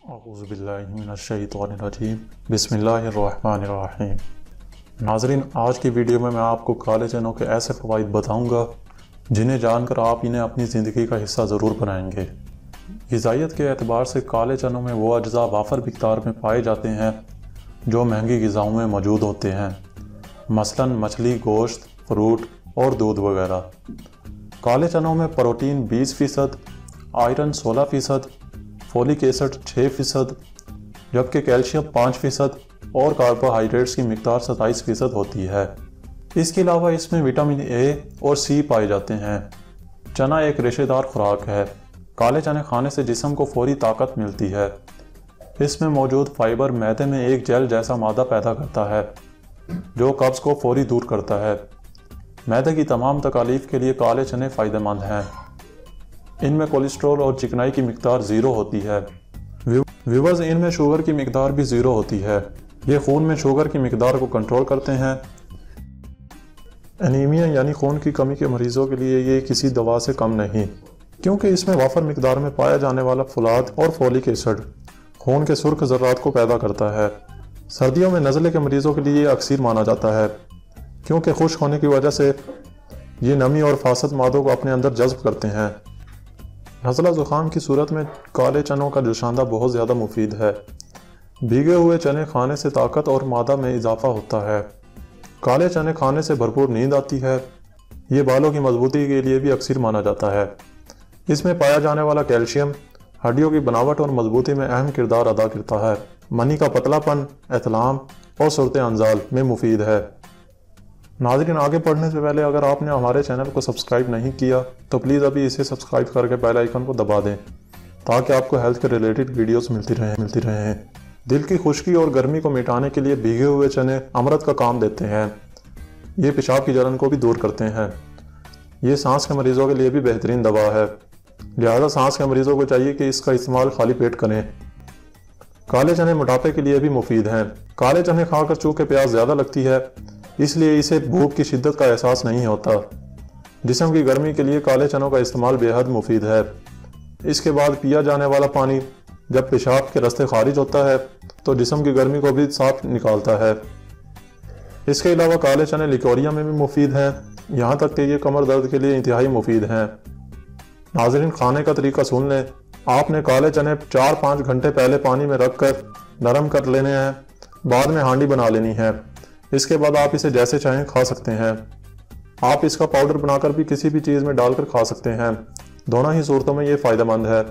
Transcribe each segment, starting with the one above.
اعوذ باللہ من الشیطان الرجیم بسم اللہ الرحمن الرحیم۔ ناظرین، آج کی ویڈیو میں آپ کو کالے چنوں کے ایسے فوائد بتاؤں گا جنہیں جان کر آپ انہیں اپنی زندگی کا حصہ ضرور بنائیں گے۔ غذائیت کے اعتبار سے کالے چنوں میں وہ اجزاء وافر مقدار میں پائے جاتے ہیں جو مہنگی غذاؤں میں موجود ہوتے ہیں، مثلاً مچھلی، گوشت، فروٹ اور دودھ وغیرہ۔ کالے چنوں میں پروٹین 20%، آئرن 16%، فولک ایسڈ 6%، جبکہ کیلشیم 5% اور کاربوہائیڈریٹس کی مقدار 27% ہوتی ہے۔ اس کے علاوہ اس میں وٹامن اے اور سی پائے جاتے ہیں۔ چنا ایک ریشے دار خوراک ہے۔ کالے چنے کھانے سے جسم کو فوری طاقت ملتی ہے۔ اس میں موجود فائبر معدے میں ایک جیل جیسا مادہ پیدا کرتا ہے جو قبض کو فوری دور کرتا ہے۔ معدے کی تمام تکالیف کے لیے کالے چنے فائدہ مند ہیں۔ ان میں کولیسٹرول اور چکنائی کی مقدار 0 ہوتی ہے۔ ویورز، ان میں شوگر کی مقدار بھی 0 ہوتی ہے۔ یہ خون میں شوگر کی مقدار کو کنٹرول کرتے ہیں۔ انیمیا یعنی خون کی کمی کے مریضوں کے لیے یہ کسی دوا سے کم نہیں، کیونکہ اس میں وافر مقدار میں پایا جانے والا فولاد اور فولک ایسڈ خون کے سرخ ذرات کو پیدا کرتا ہے۔ سردیوں میں نزلے کے مریضوں کے لیے یہ اکثر مانا جاتا ہے، کیونکہ خشک ہونے کی وجہ سے یہ نمی اور فاسد مادوں کو اپنے اندر جذب کرتے ہیں۔ نزلہ زکام کی صورت میں کالے چنوں کا جوشاندہ بہت زیادہ مفید ہے۔ بھیگے ہوئے چنے کھانے سے طاقت اور مادہ میں اضافہ ہوتا ہے۔ کالے چنے کھانے سے بھرپور نیند آتی ہے۔ یہ بالوں کی مضبوطی کے لیے بھی اکثر مانا جاتا ہے۔ اس میں پایا جانے والا کیلشیم ہڈیوں کی بناوٹ اور مضبوطی میں اہم کردار ادا کرتا ہے۔ منی کا پتلا پن، احتلام اور صورت انزال میں مفید ہے۔ ناظرین، آگے پڑھنے سے پہلے اگر آپ نے ہمارے چینل کو سبسکرائب نہیں کیا تو پلیز ابھی اسے سبسکرائب کر کے بیل آئیکن کو دبا دیں تاکہ آپ کو ہیلتھ کے ریلیٹڈ ویڈیوز ملتی رہیں۔ دل کی خشکی اور گرمی کو مٹانے کے لیے بھیگے ہوئے چنے امرت کا کام دیتے ہیں۔ یہ پیشاب کی جلن کو بھی دور کرتے ہیں۔ یہ سانس کے مریضوں کے لیے بھی بہترین دوا ہے، لہذا سانس کے مریضوں کو چاہیے کہ اس کا استعمال خالی پیٹ کریں۔ کالے چنے موٹاپے کے لیے بھی مفید ہیں۔ کالے چنے کھا کر چونکہ پیاس زیادہ لگتی ہے، اس لیے اسے بھوک کی شدت کا احساس نہیں ہوتا۔ جسم کی گرمی کے لیے کالے چنوں کا استعمال بے حد مفید ہے۔ اس کے بعد پیا جانے والا پانی جب پیشاب کے راستے خارج ہوتا ہے تو جسم کی گرمی کو بھی صاف نکالتا ہے۔ اس کے علاوہ کالے چنے لیکوریا میں بھی مفید ہیں، یہاں تک کہ یہ کمر درد کے لیے انتہائی مفید ہیں۔ ناظرین، کھانے کا طریقہ سن لیں۔ آپ نے کالے چنے 4-5 گھنٹے پہلے پانی میں رکھ کر نرم کر لینے ہیں، بعد میں ہانڈی بنا لینی ہے۔ اس کے بعد آپ اسے جیسے چاہیں کھا سکتے ہیں۔ آپ اس کا پاؤڈر بنا کر بھی کسی بھی چیز میں ڈال کر کھا سکتے ہیں۔ دونوں ہی صورتوں میں یہ فائدہ مند ہے۔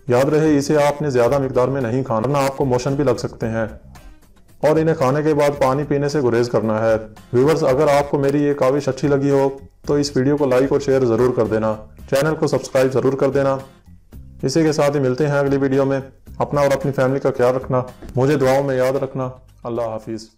یاد رہے، اسے آپ نے زیادہ مقدار میں نہیں کھانا ورنہ آپ کو موشن بھی لگ سکتے ہیں، اور انہیں کھانے کے بعد پانی پینے سے گریز کرنا ہے۔ ویورز، اگر آپ کو میری یہ کاوش اچھی لگی ہو تو اس ویڈیو کو لائک اور شیئر ضرور کر دینا، چینل کو سبسکرائب ضرور کر دینا۔ اسی کے ساتھ ہی ملتے ہیں اگلی ویڈیو میں۔ اپنا اور اپنی فیملی کا خیال رکھنا، مجھے دعاؤں میں یاد رکھنا۔ اللہ حافظ۔